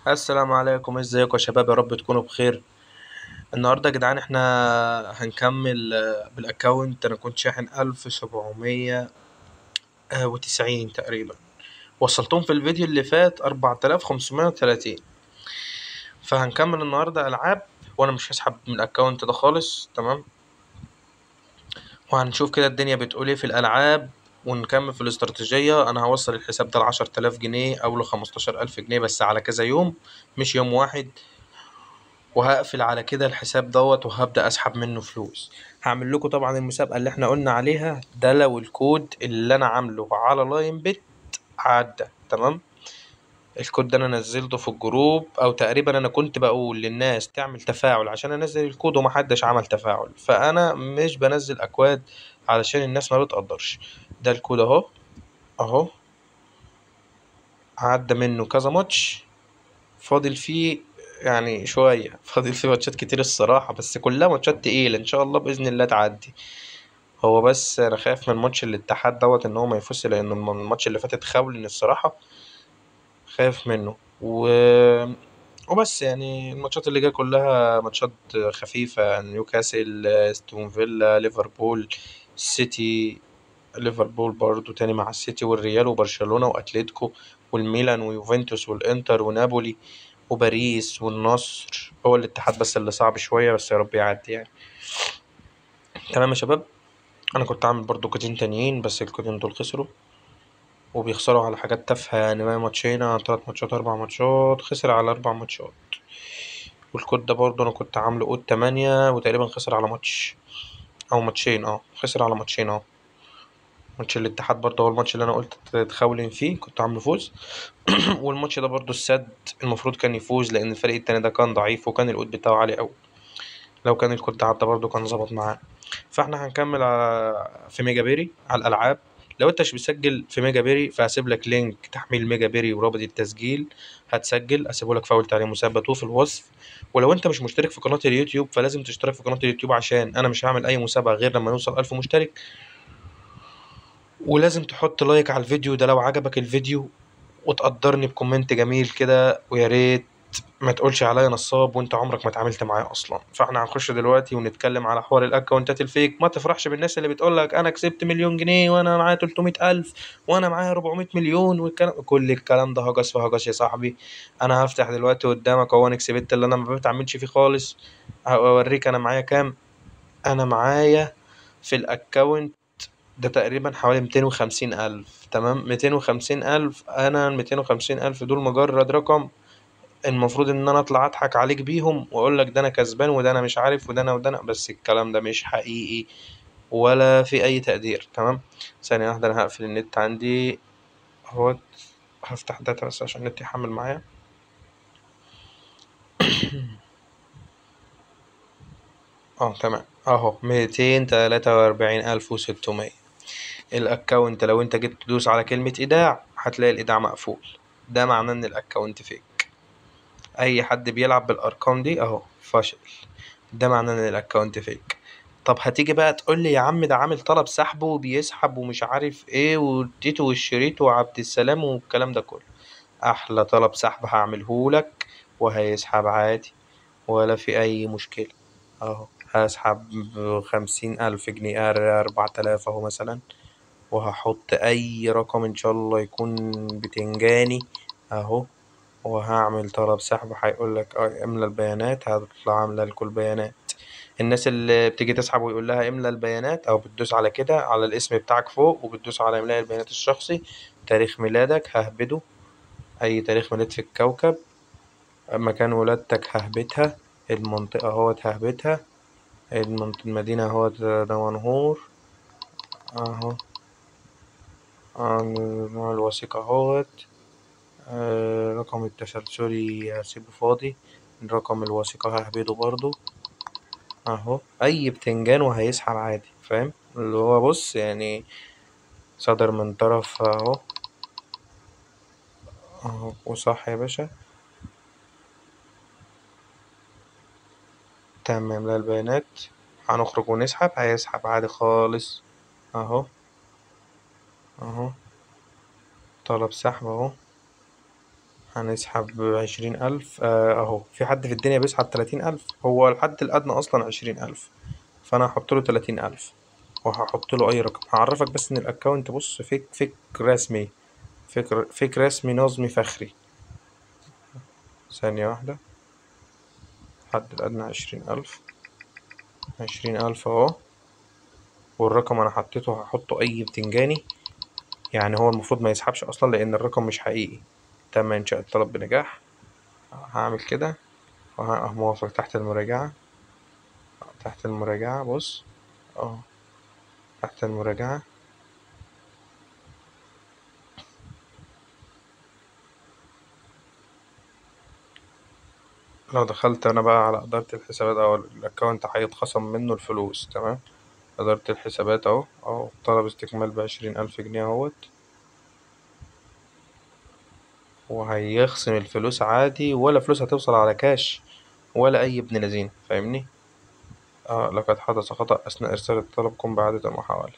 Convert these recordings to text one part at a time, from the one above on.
السلام عليكم، ازيكم يا شباب؟ يا رب تكونوا بخير. النهارده يا جدعان احنا هنكمل بالاكونت. انا كنت شاحن 1790 تقريبا. وصلتهم في الفيديو اللي فات 4530. فهنكمل النهارده العاب، وانا مش هسحب من الاكونت ده خالص. تمام. وهنشوف كده الدنيا بتقول ايه في الالعاب، ونكمل في الاستراتيجية. انا هوصل الحساب ده ل10000 جنيه او ل15000 جنيه، بس على كذا يوم، مش يوم واحد. وهقفل على كده الحساب دوت، وهبدأ اسحب منه فلوس. هعمل لكم طبعا المسابقة اللي احنا قلنا عليها ده لو الكود اللي انا عامله على لاين بت عدى. تمام. الكود ده انا نزلته في الجروب، او تقريبا انا كنت بقول للناس تعمل تفاعل عشان انزل الكود، ومحدش عمل تفاعل. فانا مش بنزل اكواد علشان الناس ما بتقدرش. ده الكود اهو. اهو. عدى منه كذا ماتش. فاضل فيه يعني شوية، فاضل فيه ماتشات كتير الصراحة، بس كلها ماتشات تقيلة ان شاء الله بإذن الله تعدي. هو بس انا خايف من ماتش الاتحاد دوت ان هو ما يفوز، لان الماتش اللي فات اتخاول الصراحة. خايف منه وبس. يعني الماتشات اللي جايه كلها ماتشات خفيفة. نيوكاسل، استون فيلا، ليفربول، السيتي. ليفربول برضو تاني مع السيتي والريال وبرشلونة واتليتيكو والميلان ويوفنتوس والانتر ونابولي وباريس والنصر. هو الاتحاد بس اللي صعب شوية، بس يا رب يعدي يعني. تمام يا شباب. انا كنت عامل برضو كودين تانيين، بس الكودين دول خسروا. وبيخسروا على حاجات تافهة يعني، ما ماتشين على 3 ماتشات 4 ماتشات، خسر على 4 ماتشات. والكود ده برضو انا كنت عامله كود 8، وتقريبا خسر على ماتش او ماتشين. خسر على ماتشين. ماتش الاتحاد برضه هو الماتش اللي انا قلت تخولن فيه، كنت عامله فوز. والماتش ده برضه السد المفروض كان يفوز، لان الفريق التاني ده كان ضعيف، وكان الكود بتاعه عالي قوي. لو كان الكود ده عدى برضه كان ظبط معاه. فاحنا هنكمل في ميجا بيري على الالعاب. لو انت مش مسجل في ميجا بيري، فهسيب لك لينك تحميل ميجا بيري ورابط التسجيل. هتسجل اسيبه لك فاول تعليم مثبت في الوصف. ولو انت مش مشترك في قناة اليوتيوب، فلازم تشترك في قناة اليوتيوب، عشان انا مش هعمل اي مسابقة غير لما نوصل 1000 مشترك. ولازم تحط لايك على الفيديو ده لو عجبك الفيديو، وتقدرني بكومنت جميل كده، ويا ريت ما تقولش عليا نصاب وانت عمرك ما اتعاملت معايا اصلا. فاحنا هنخش دلوقتي ونتكلم على حوار الاكونتات الفيك. ما تفرحش بالناس اللي بتقولك انا كسبت مليون جنيه وانا معايا 300 الف وانا معايا 400 مليون، كل الكلام ده هجس في هجس يا صاحبي. انا هفتح دلوقتي قدامك اهو اكس بت اللي انا ما بتعملش فيه خالص. هوريك انا معايا كام. انا معايا في الاكونت ده تقريبا حوالي 250 ألف. تمام. 250 ألف. أنا 250 ألف دول مجرد رقم. المفروض إن أنا أطلع أضحك عليك بيهم وأقول لك ده أنا كسبان، وده أنا مش عارف، وده أنا وده أنا، بس الكلام ده مش حقيقي ولا في أي تقدير. تمام. ثانية واحدة، أنا هقفل النت عندي اهوت. هفتح داتا بس عشان النت يحمل معايا. تمام اهو 243,600. الاكونت لو انت جيت تدوس على كلمة ايداع هتلاقي الايداع مقفول. ده معناه ان الاكونت فيك. اي حد بيلعب بالارقام دي اهو فاشل. ده معناه ان الاكونت فيك. طب هتيجي بقى تقول لي يا عم ده عامل طلب سحب وبيسحب ومش عارف ايه، والتيتو والشريط وعبد السلام والكلام ده كله. احلى طلب سحب هعملهولك، وهيسحب عادي، ولا في اي مشكلة. اهو هسحب 50,000 جنيه، 4000 اهو مثلا. وهحط اي رقم ان شاء الله يكون بتنجاني اهو. وهعمل طلب سحب، هيقول لك املى البيانات، هتطلع عامله لكل البيانات. الناس اللي بتيجي تسحب ويقول لها املى البيانات، او بتدوس على كده على الاسم بتاعك فوق، وبتدوس على املاء البيانات الشخصي. تاريخ ميلادك ههبده، اي تاريخ ميلاد في الكوكب. مكان ولادتك ههبتها. المنطقة اهوت ههبتها. المدينة اهوت دمنهور اهو. نوع الوثيقة اهوت. رقم التسلسلي هسيبه فاضي. رقم الوثيقة ههبده برضو اهو. اي بتنجان وهيسحب عادي، فاهم اللي هو بص يعني. صدر من طرف اهو. اهو وصح يا باشا. تمام لا البيانات. هنخرج ونسحب، هيسحب عادي خالص اهو. اهو طلب سحب اهو. هنسحب 20,000. اهو في حد في الدنيا بيسحب 30,000؟ هو الحد الأدنى أصلا 20,000، فأنا هحط له 30,000، وهحط له أي رقم. هعرفك بس إن الأكونت، بص، فيك رسمي، فيك رسمي نظمي فخري. ثانية واحدة. الحد الأدنى 20,000، 20,000 أهو. والرقم أنا حطيته، هحطه أي بتنجاني، يعني هو المفروض ما يسحبش أصلا لأن الرقم مش حقيقي. تم إنشاء الطلب بنجاح. هعمل كده موافق تحت المراجعة. تحت المراجعة، بص، اه، تحت المراجعة. لو دخلت أنا بقى على إدارة الحسابات أو الأكونت، هيتخصم منه الفلوس. تمام. إدارة الحسابات أهو طلب استكمال ب20,000 جنيه أهوت، وهيخصم الفلوس عادي، ولا فلوس هتوصل على كاش ولا أي ابن لذين، فاهمني؟ لقد حدث خطأ أثناء إرسال الطلب، قم بإعادة المحاولة.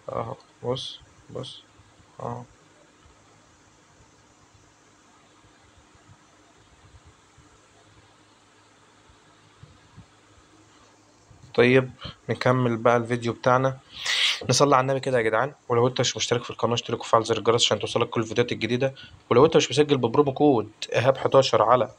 أهو، بص، بص، أهو. طيب، نكمل بقى الفيديو بتاعنا. نصلي على النبي كده يا جدعان. ولو انت مش مشترك في القناه، اشترك وفعل زر الجرس عشان توصلك كل الفيديوهات الجديده. ولو انت مش مسجل ببرومو كود ايهاب 11 على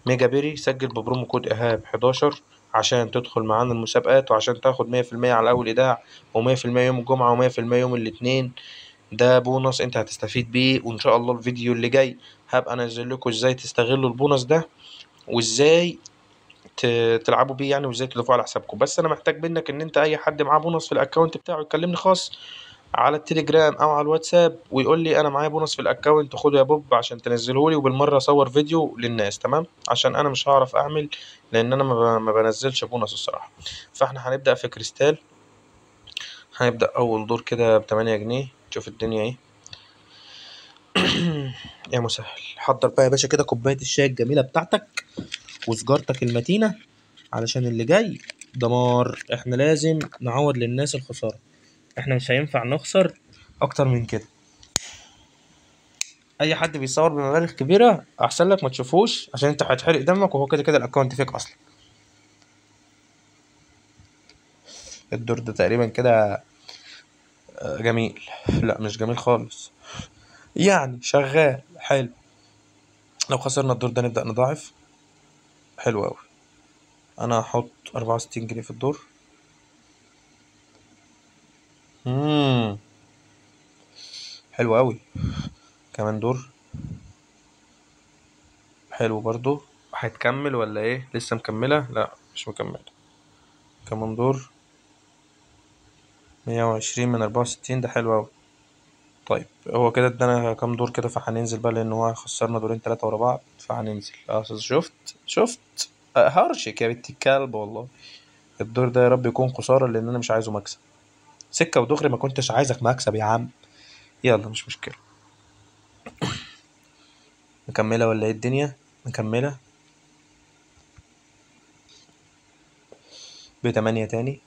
ميجا بيري، سجل ببرومو كود ايهاب 11 عشان تدخل معانا المسابقات، وعشان تاخد 100% على اول ايداع، و100% يوم الجمعه، و100% يوم الاثنين. ده بونص انت هتستفيد بيه. وان شاء الله الفيديو اللي جاي هبقى انزل لكم ازاي تستغلوا البونص ده، وازاي تلعبوا بيه يعني، وازاي تضيفوه على حسابكم. بس انا محتاج منك ان انت، اي حد معاه بونص في الاكونت بتاعه يكلمني خاص على التليجرام او على الواتساب، ويقول لي انا معايا بونص في الاكونت، خده يا بوب عشان تنزله لي، وبالمره اصور فيديو للناس. تمام؟ عشان انا مش هعرف اعمل، لان انا ما بنزلش بونص الصراحه. فاحنا هنبدا في كريستال. هنبدا اول دور كده ب8 جنيه، نشوف الدنيا ايه. يا مسهل. حضر بقى يا باشا كده كوبايه الشاي الجميله بتاعتك وسجارتك المتينه، علشان اللي جاي دمار. احنا لازم نعوض للناس الخسارة، احنا مش هينفع نخسر اكتر من كده. اي حد بيصور بمبالغ كبيرة احسن لك ما تشوفوش، عشان انت هيتحرق دمك، وهو كده كده الاكونت فيك اصلا. الدور ده تقريبا كده جميل. لا، مش جميل خالص، يعني شغال حلو. لو خسرنا الدور ده نبدأ نضاعف. حلو اوي. انا هحط 64 جنيه في الدور. مم. حلو اوي. كمان دور. حلو برضو. هتكمل ولا ايه؟ لسه مكملة؟ لا، مش مكملة. كمان دور. 120 من 64، ده حلو أوي. طيب، هو كده ادانا كام دور كده، فهننزل بقى لأن هو خسرنا دورين تلاتة ورا بعض، فهننزل. شفت هرشك يا بنت الكلب والله. الدور ده يا رب يكون خسارة، لأن أنا مش عايزه مكسب. سكة ودغري، ما كنتش عايزك مكسب يا عم. يلا، مش مشكلة. مكملة ولا ايه الدنيا؟ مكملة. ب8 تاني.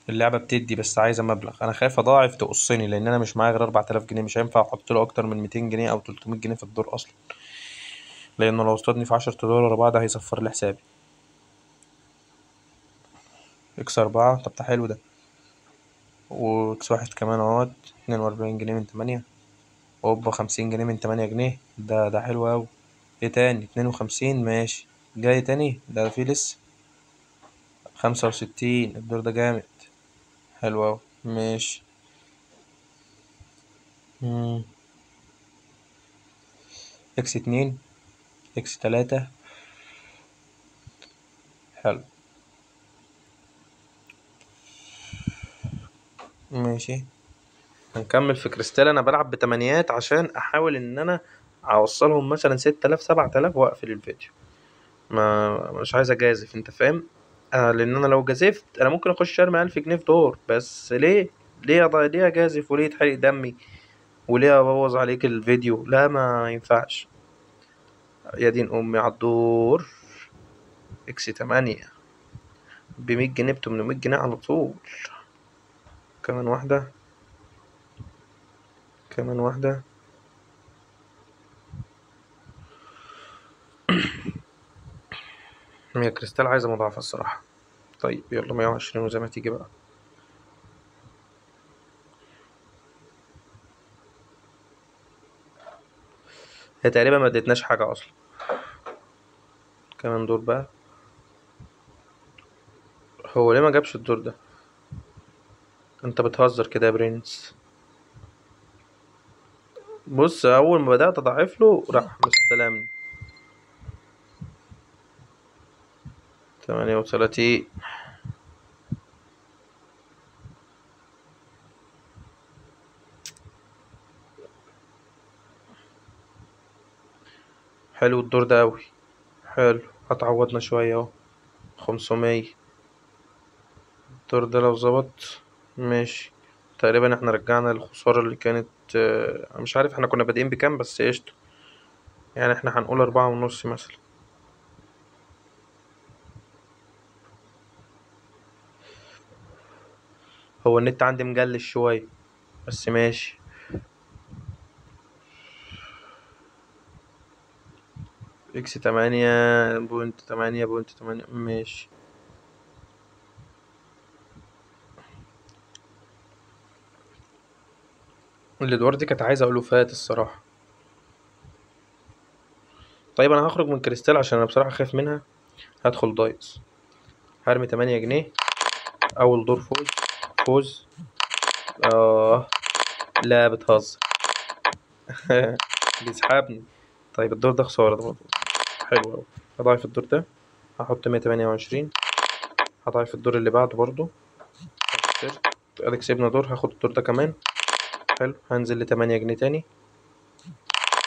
اللعبة بتدي بس عايزة مبلغ. أنا خايف أضاعف تقصني، لأن أنا مش معايا غير 4000 جنيه. مش هينفع أحط له أكتر من 200 جنيه أو 300 جنيه في الدور أصلا، لأنه لو اصطادني في 10 دولار ورا بعض هيصفر لي حسابي. إكس 4، طب ده حلو ده. وإكس واحد كمان اهوت. 42 جنيه من 8. هوبا، 50 جنيه من 8 جنيه. ده حلو أوي. ايه تاني؟ 52، ماشي. جاي تاني، ده في لسه. 65، الدور ده جامد. حلو أوي، ماشي. مم. إكس 2، إكس 3. حلو، ماشي. هنكمل في كريستال. أنا بلعب بتمانيات عشان أحاول إن أنا أوصلهم مثلا 6000 7000 وأقفل الفيديو. مش عايز اجازف، انت فاهم؟ لان انا لو جازفت انا ممكن اخش ارمي 1000 جنيه في دور. بس ليه؟ ليه اجازف؟ وليه يتحرق دمي؟ وليه ابوظ عليك الفيديو؟ لا، ما ينفعش. يا دين امي عالدور. إكس 8 ب100 جنيه، ب800 جنيه على طول. كمان واحدة. كمان واحدة. هي كريستال عايزة مضاعفة الصراحة. طيب يلا 120 وزي ما تيجي بقى. هي تقريبا ما ادتناش حاجة أصلا. كمان دور بقى. هو ليه ما جابش الدور ده؟ انت بتهزر كده يا برنس. بص أول ما بدأت أضعف له راح مستلمني. 38. حلو الدور ده أوي. حلو. هتعوضنا شوية اهو. 500. الدور ده لو ظبط ماشي. تقريبا احنا رجعنا الخسارة اللي كانت مش عارف احنا كنا بادئين بكام بس قشطة. يعني احنا هنقول 4.5 مثلا. هو النت عندي مجلش شوية بس ماشي. اكس 8.8.8 ماشي. الادوار دي كانت عايزة ألوفات الصراحة. طيب انا هخرج من كريستال عشان انا بصراحة خايف منها. هدخل دايس. هرمي 8 جنيه. اول دور فوز. فوز. اه. لا بتهزر. بيسحبني. طيب الدور ده خسارة ده برضه. حلو أوي. هضاعف الدور ده. هحط 128. هضاعف الدور اللي بعده برضه. خسرت. ادي كسبنا دور هاخد الدور ده كمان. حلو هنزل ل8 جنيه تاني.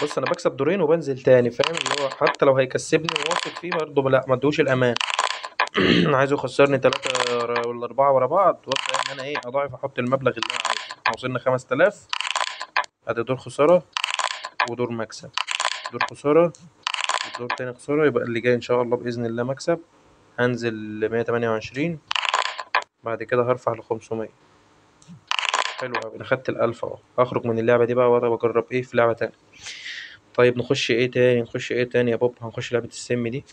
بص انا بكسب دورين وبنزل تاني فاهم اللي هو حتى لو هيكسبني وواثق فيه برضه لا ما ادوش الامان. انا عايزه يخسرني 3 ولا 4 ورا بعض وابدا ان انا ايه اضاعف احط المبلغ اللي انا عايزه. احنا وصلنا 5000. ادي دور خسارة ودور مكسب. دور خسارة ودور تاني خسارة يبقى اللي جاي ان شاء الله بإذن الله مكسب. هنزل ل128. بعد كده هرفع ل500. حلو أوي أنا خدت ال1000 أهو. هخرج من اللعبة دي بقى وأجرب إيه في لعبة تانية. طيب نخش إيه تاني نخش إيه تاني يا بوب هنخش لعبة السم دي.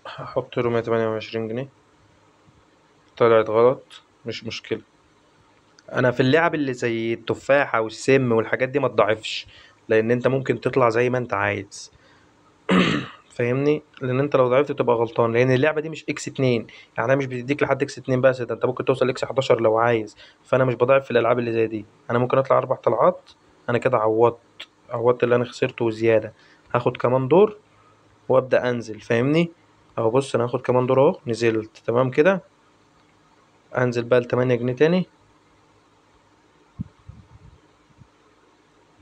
هحط له 128 جنيه. طلعت غلط. مش مشكلة. أنا في اللعب اللي زي التفاحة والسم والحاجات دي ما تضعفش. لأن أنت ممكن تطلع زي ما أنت عايز. فاهمني لان انت لو ضعفت تبقى غلطان لان اللعبه دي مش اكس 2. يعني مش بتديك لحد اكس 2 بس ده انت ممكن توصل اكس 11 لو عايز. فانا مش بضعف في الالعاب اللي زي دي انا ممكن اطلع 4 طلعات. انا كده عوضت اللي انا خسرته وزياده. هاخد كمان دور وابدا انزل فاهمني. اهو بص انا هاخد كمان دور اهو نزلت تمام كده. انزل بقى ل 8 جنيه تاني.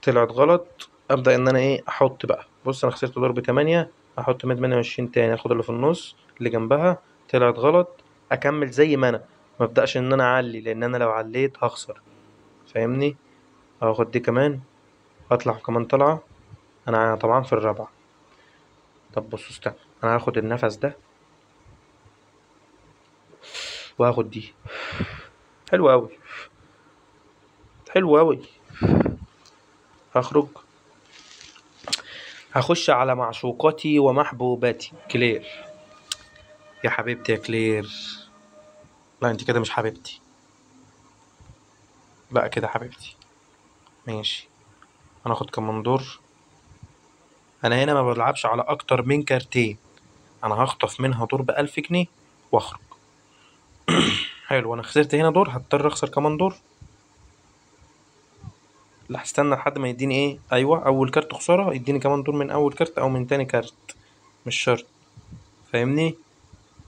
طلعت غلط. ابدا ان انا ايه احط بقى بص انا خسرت دور ب8. احط 128 تاني اخد اللي في النص اللي جنبها. طلعت غلط. اكمل زي ما انا. ما ابداش ان انا اعلي لان انا لو عليت هخسر. فاهمني. هاخد دي كمان. اطلع كمان طلعه. انا طبعا في الرابعه. طب بص استنى. انا هاخد النفس ده. وهاخد دي. حلو قوي. حلو قوي. هخرج. هخش على معشوقتي ومحبوباتي كلير. يا حبيبتي يا كلير. لا انت كده مش حبيبتي. لا كده حبيبتي. ماشي. انا هاخد كمان دور. انا هنا ما بلعبش على اكتر من كارتين. انا هخطف منها دور ب1000 جنيه. واخرج. حلو انا خسرت هنا دور هضطر اخسر كمان دور. لا هستنى لحد ما يديني ايه ايوه اول كارت خسارة يديني كمان دور من اول كارت او من تاني كارت. مش شرط. فاهمني.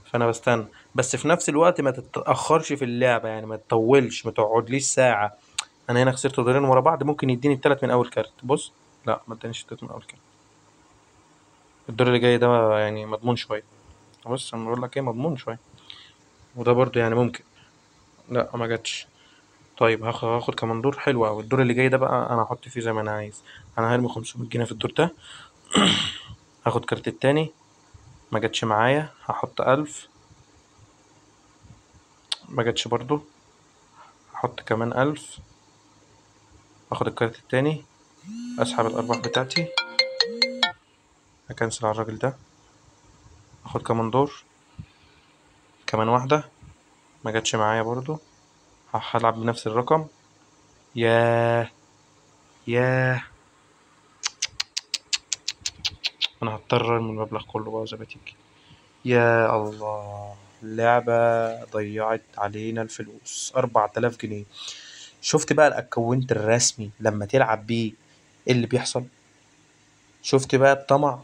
فانا بستنى. بس في نفس الوقت ما تتاخرش في اللعبة يعني ما تطولش ما تقعدليش ساعة. انا هنا خسرت دورين ورا بعض ممكن يديني التلات من اول كارت بص. لا ما ادانيش التلات من اول كارت. الدور اللي جاي ده يعني مضمون شوية. بص انا بقول لك ايه مضمون شوية. وده برضو يعني ممكن. لا ما جاتش. طيب هاخد كمان دور حلو أوي الدور اللي جاي ده بقى أنا هحط فيه زي ما أنا عايز. أنا هرمي 500 جنيه في الدور ده. هاخد كارت التاني. ما جاتش معايا هحط 1000. ما جاتش برضو. احط كمان 1000، اخد الكارت التاني، اسحب الارباح بتاعتي، اكنسل على الراجل ده، اخد كمان دور، كمان واحدة، ما جاتش معايا برضو. هلعب بنفس الرقم. ياه، ياه، انا هضطر ارمي المبلغ كله بقى زي ما تيجي. يا الله، اللعبة ضيعت علينا الفلوس، 4000 جنيه. شفت بقى الاكونت الرسمي لما تلعب بيه ايه اللي بيحصل؟ شفت بقى الطمع؟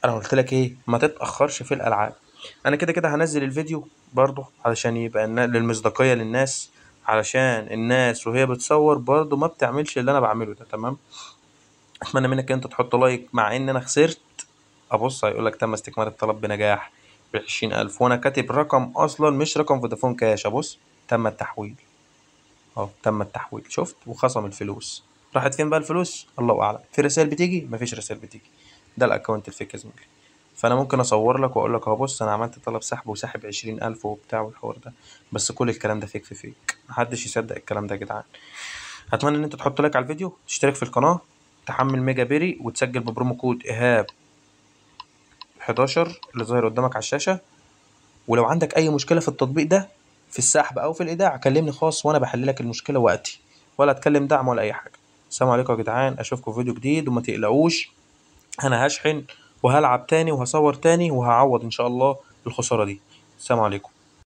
انا قلت لك ايه، ما تتاخرش في الالعاب. انا كده كده هنزل الفيديو برضو علشان يبقى للمصداقيه للناس، علشان الناس وهي بتصور برضو ما بتعملش اللي انا بعمله ده. تمام. اتمنى منك انت تحط لايك، مع ان انا خسرت. ابص هيقولك تم استكمال الطلب بنجاح ب20000، وانا كاتب رقم اصلا مش رقم فودافون كاش. ابص، تم التحويل اهو، تم التحويل. شفت؟ وخصم الفلوس. راحت فين بقى الفلوس؟ الله اعلم. في رسائل بتيجي؟ مفيش رسائل بتيجي. ده الاكونت الفيك يا زميلي. فانا ممكن اصور لك واقول لك اهو بص، انا عملت طلب سحب وسحب 20000 وبتاع والحوار ده، بس كل الكلام ده فيك في فيك، محدش يصدق الكلام ده يا جدعان. اتمنى ان انت تحط لايك على الفيديو، تشترك في القناه، تحمل ميجا بيري، وتسجل ببرومو كود ايهاب 11 اللي ظاهر قدامك على الشاشه. ولو عندك اي مشكله في التطبيق ده، في السحب او في الايداع، كلمني خاص وانا بحل لك المشكله وقتي، ولا اتكلم دعم ولا اي حاجه. السلام عليكم يا جدعان، اشوفكم في فيديو جديد، وما تقلقوش، انا هشحن وهلعب تاني وهصور تاني وهعوض ان شاء الله الخساره دي. السلام عليكم.